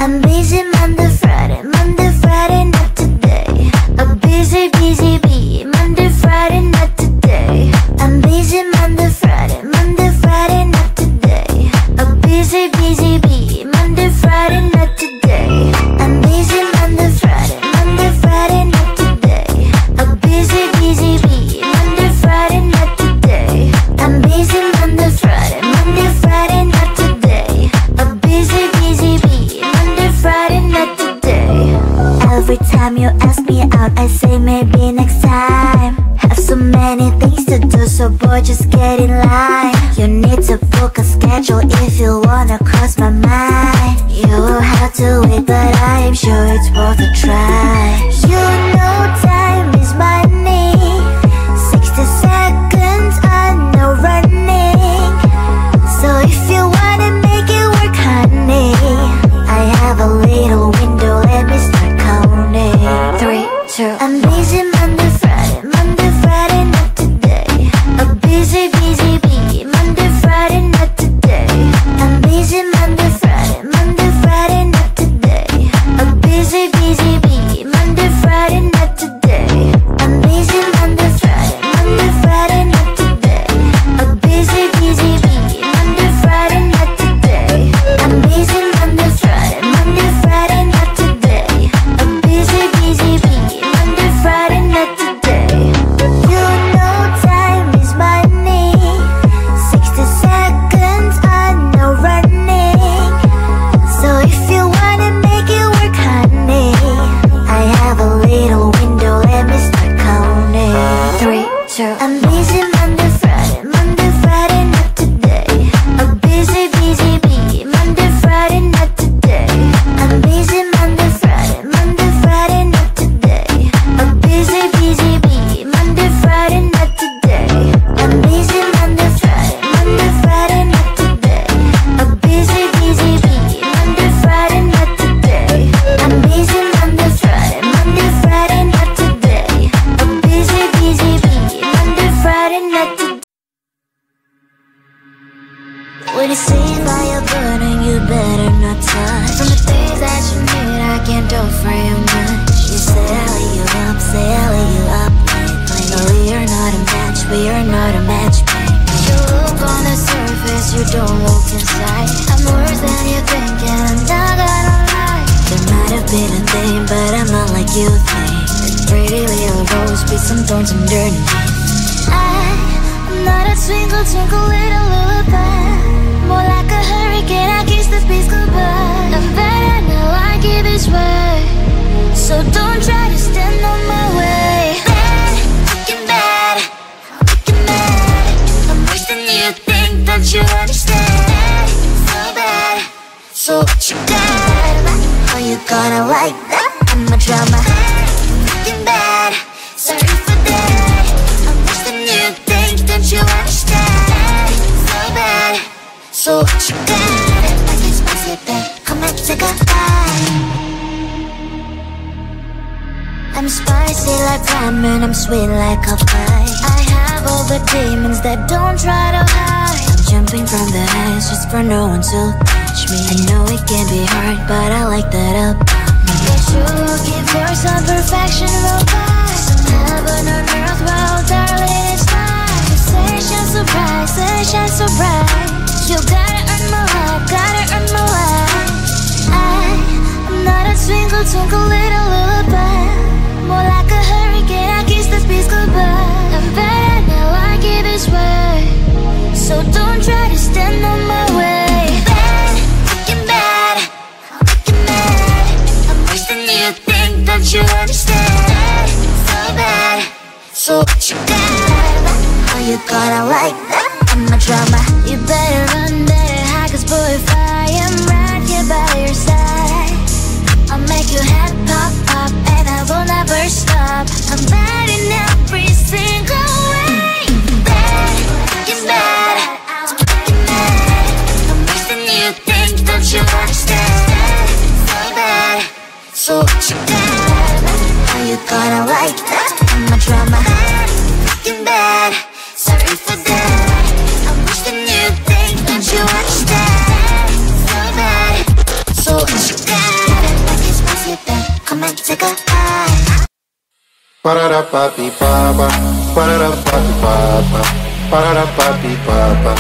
I'm busy Monday, Friday, not today. I'm busy, busy bee, Monday, Friday, not today. I'm busy Monday, Friday, not today. I'm busy, busy bee, Monday, Friday, not today. I'm busy Monday, Friday, not today. I'm busy, busy bee, Monday, Friday, not today. I'm busy Monday, Friday, not today. I'm busy, busy bee, Monday, Friday, not today. Every time you ask me out, I say maybe next time. Have so many things to do, so boy, just get in line. You need to book a schedule if you wanna cross my mind. You will have to wait, but I am sure it's worth a try. You know time is money. 60 seconds, I know running. So if you wanna make it work, honey, I have a little window, let me start counting. 3, 2, I'm busy Monday, Friday, not today. I'm busy, busy bee, Monday, Friday, not today. I'm busy Monday, Friday, not today. I'm busy, busy bee, Monday, Friday, not today. I'm busy Monday, Friday, not today. I'm busy, busy bee, Monday, Friday, not today. I'm busy Monday, Friday, not today. I'm busy, busy bee, Monday, Friday, not today. You know time is money. 60 seconds, I know running. So if you wanna make it work, honey, I have a little window, let me start counting. 3, 2, I'm busy Monday, Friday, not today. I'm busy, busy bee, Monday, Friday, not today. I'm busy Monday, Friday, not today. I'm busy, busy bee, Monday, Friday, not today. I'm busy Monday, Friday, not today. I'm busy, busy bee, Monday, Friday, not today. I'm busy Monday, Friday, not today. I'm busy, busy bee, Monday, Friday, not today. When you see fire burning, you better not touch. From the things that you need, I can't do for you much. You say you up, no, we are not a match, we are not a match, baby. You look on the surface, you don't look inside. I'm worse than you think, and I'm not gonna lie. There might have been a thing, but I'm not like you think. A pretty little rose, be some thorns underneath. I'm not a twinkle, twinkle little lullaby. More like a hurricane, I kiss the peace goodbye. I'm better now, I give this way. So don't try to stand on my way. Bad, fucking bad, fucking mad. I'm worse than you think, don't you understand? So bad, so what you got? Are you gonna like that? I'm a drama. Bad, fucking bad, sorry for that. I'm worse than you think, don't you understand? So bad, so what you got? Like it's spicy, babe, come and take a bite. I'm spicy like ramen, I'm sweet like a pie. I have all the demons that don't try to hide. I'm jumping from the heights just for no one to catch me. I know it can be hard, but I like that up. But you're looking for some perfection, real fast. Some heaven on earth, well, darling, it's not. Sunshine so bright, sunshine so bright. You gotta earn my life, gotta earn my life. I'm not a twinkle, twinkle little lullaby. More like a hurricane, I kiss the peace goodbye. I'm better now, I give this way. So don't try to stand on my way. Bad, fucking bad, fucking mad. I'm worse than you think, don't you understand? So bad, so what you got? Are you gonna like that? I'm a drama. You better run, better hide, 'cause boy, if I am right here by your side, I'll make your head pop, pop, and I will never stop. I'm bad in every single way. Bad, fucking bad, fucking mad. I'm worse than you think, don't you understand? So bad, so what you got? Are you gonna like that? I'm a drama. Bad, fucking bad, sorry for that. I'm worse than you think, don't you understand? So bad, so what you got? take a high. Ba-da-da-ba-be-ba-ba, ba-da-da-ba-be-ba-ba, ba-da-da-ba-be-ba-ba,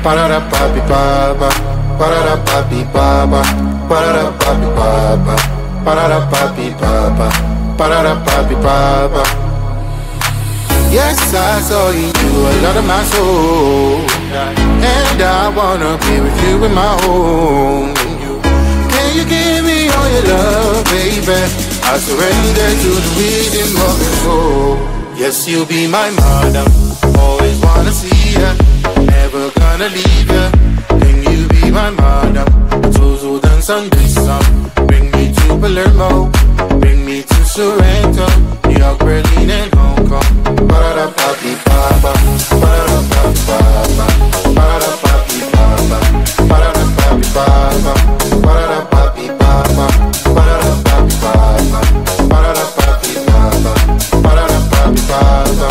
ba-da-da-ba-be-ba-ba, ba-da-da-ba-be-ba-ba, ba-da-da-ba-be-ba-ba, ba-da-da-ba-be-ba-ba, ba-da-da-ba-be-ba-ba. Yes, I saw you a lot of my soul, and I wanna be with you in my home. Can you give me all your love, baby? I surrender to the rhythm of your soul. Yes, you'll be my madam, always wanna see ya, never gonna leave ya. Can you be my madam? Those who dance on this song, bring me to Palermo, bring me to Sorrento, New York, Berlin and Hong Kong. Ba-da-da-ba-be-ba-ba, ba-da-da-ba-be-ba-ba, ba-da-da-ba-be-ba-ba, ba-da-da-ba-be-ba-ba, ba-da-da-ba-be-ba-ba, ba-da-da-ba-be-ba-ba, ba-da-da-ba-be-ba-ba, ba-da-da-ba-be-ba-ba.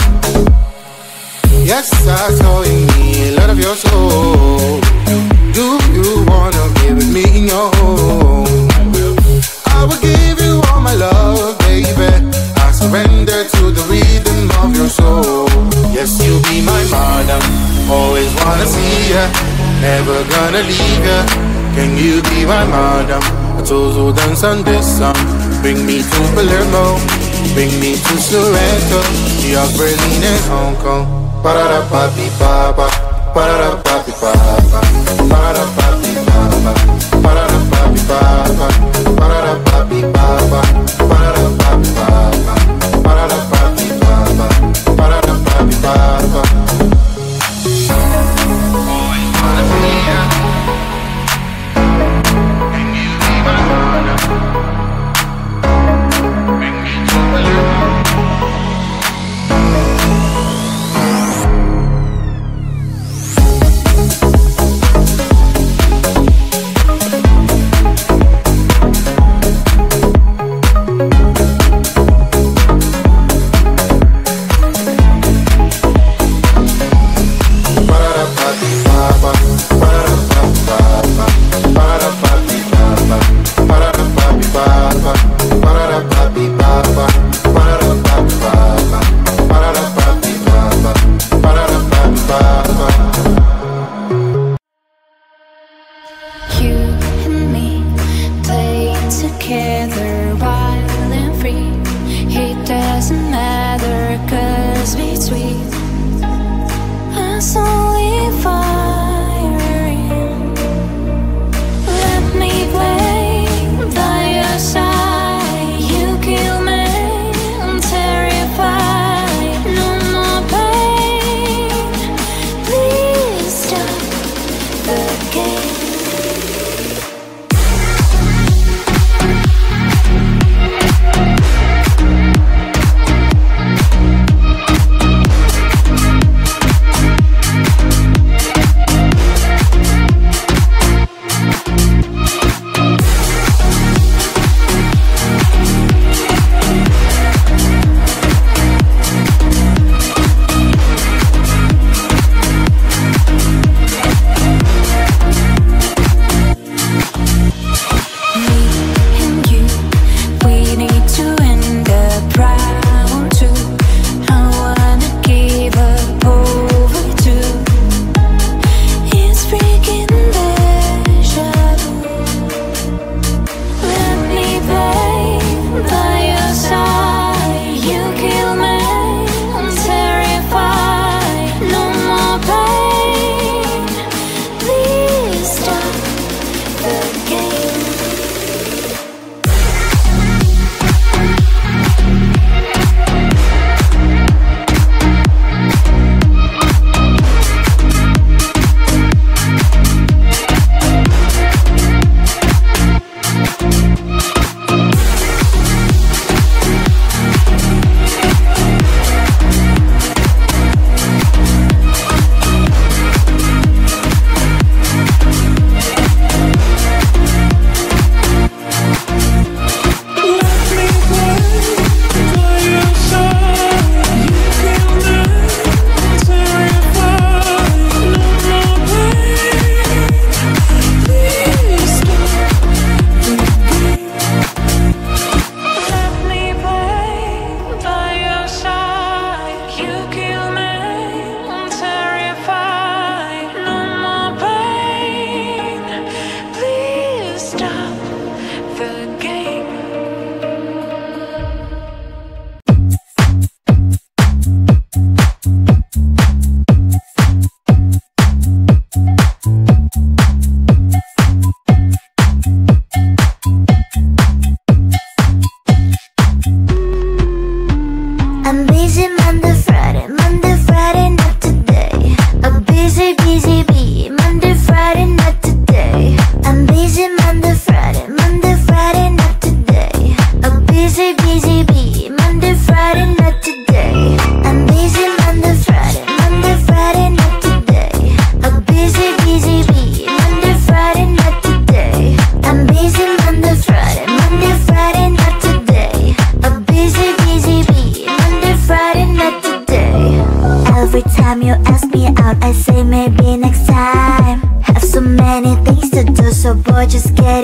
Yes, I saw in me a lot of your soul. Do you wanna be with me in your home? I will give you all my love, baby. I surrender to the rhythm of your soul. Yes, you'll be my madam, always wanna see ya, never gonna leave ya. Can you be my madam? Those who dance on this song, bring me to Palermo, bring me to Sorrento, New York, Berlin and Hong Kong. Ba-da-da-ba-be-ba-ba, ba-da-da-ba-be-ba-ba, ba-da-da-ba-be-ba-ba, ba-da-da-ba-be-ba-ba, ba-da-da-ba-be-ba-ba, ba-da-da-ba-be-ba-ba, ba-da-da-ba-be-ba-ba, ba-da-da-ba-be-ba-ba. Always wanna see ya. Can you be my madam? Bring me to Palermo.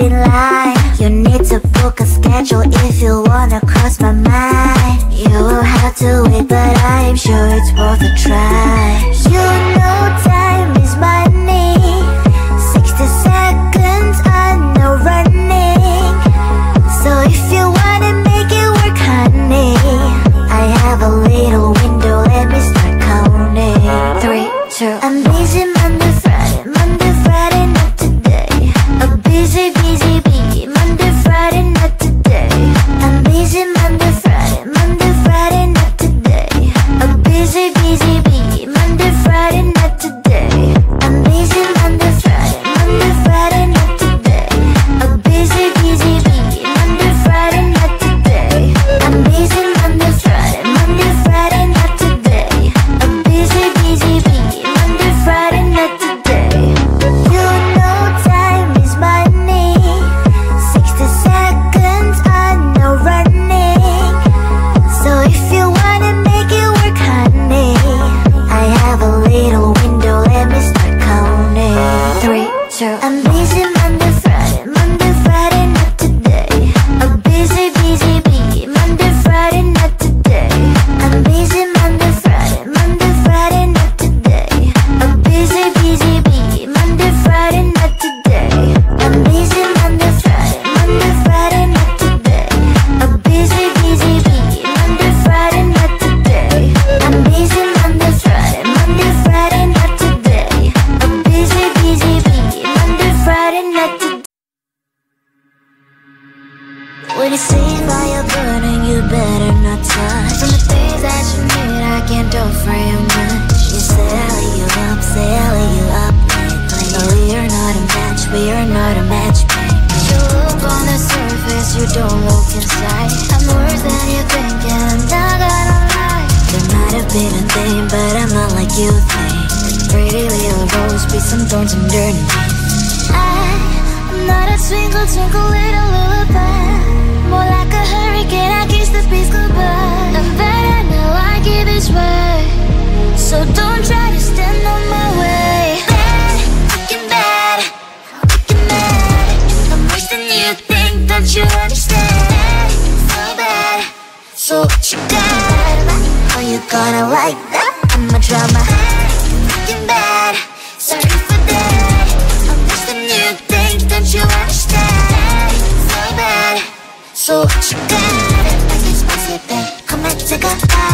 get in line. You need to book a schedule if you wanna cross my mind. You will have to wait, but I'm sure it's worth a try. You know time is money. 60 seconds on no running. So if you wanna make it work, honey, I have a little window, let me start counting. 3, 2, I'm busy Monday, Friday, not today. A busy, busy bee, Monday, Friday, not today. I'm busy Monday, Friday, not today. A busy, busy bee, Monday, Friday, not today. I'm busy Monday, Friday, not today. A busy, busy bee, Monday, Friday, not today. I'm busy Monday, Friday, not today. A busy, busy bee, Monday, Friday, not today. You know time is money. 60 seconds on no running. So if you wanna make it work, honey, I have a little window, let me start counting. 3, 2, I'm busy Monday, Friday, not today. A busy, busy bee, Monday, Friday, not today. I'm busy Monday, Friday, not today. A busy, busy bee, Monday, Friday, not today. I'm busy Monday, Friday, not today. A busy, busy bee, Monday, Friday, not today. I'm busy Monday, Friday, not today. A busy, busy bee, Monday, Friday, not today. When you see fire burning, you better not touch. From the things that you need, I can't do for you much. You selling you up, no, we are not a match, You look on the surface, you don't look inside. I'm worse than you think, and I'm not gonna lie. There might have been a thing, but I'm not like you think. Pretty little rose, be some thorns underneath. I'm not a twinkle, twinkle little lullaby. More like a hurricane, I kiss the peace goodbye. I'm better now, I give it way. So don't try to stand on my way. Bad, wicked mad, I'm worse than you think, don't you understand? So bad, so what you got? How you gonna like that? I'm a drama. Wicked bad, sorry for that. I'm worse than you think, don't you understand? So bad, so what you got? Like it's spicy, babe, come and take a bite.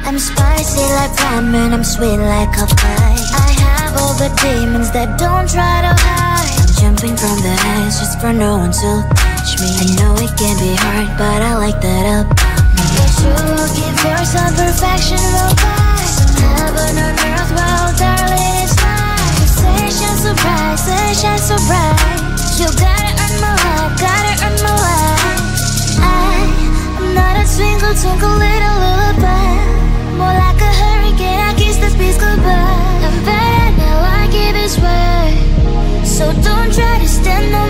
I'm spicy like ramen, I'm sweet like a pie. I have all the demons that don't try to hide. I'm jumping from the heights just for no one to catch me. I know it can be hard, but I like that up. But you're looking for some perfection, real fast. Some heaven on earth, well, darling, it's mine. Sensation so bright, sunshine so bright. You gotta earn my life, gotta earn my life. I'm not a twinkle, twinkle little lullaby. More like a hurricane, I kiss the peace goodbye. I'm better now, I give it way. So don't try to stand on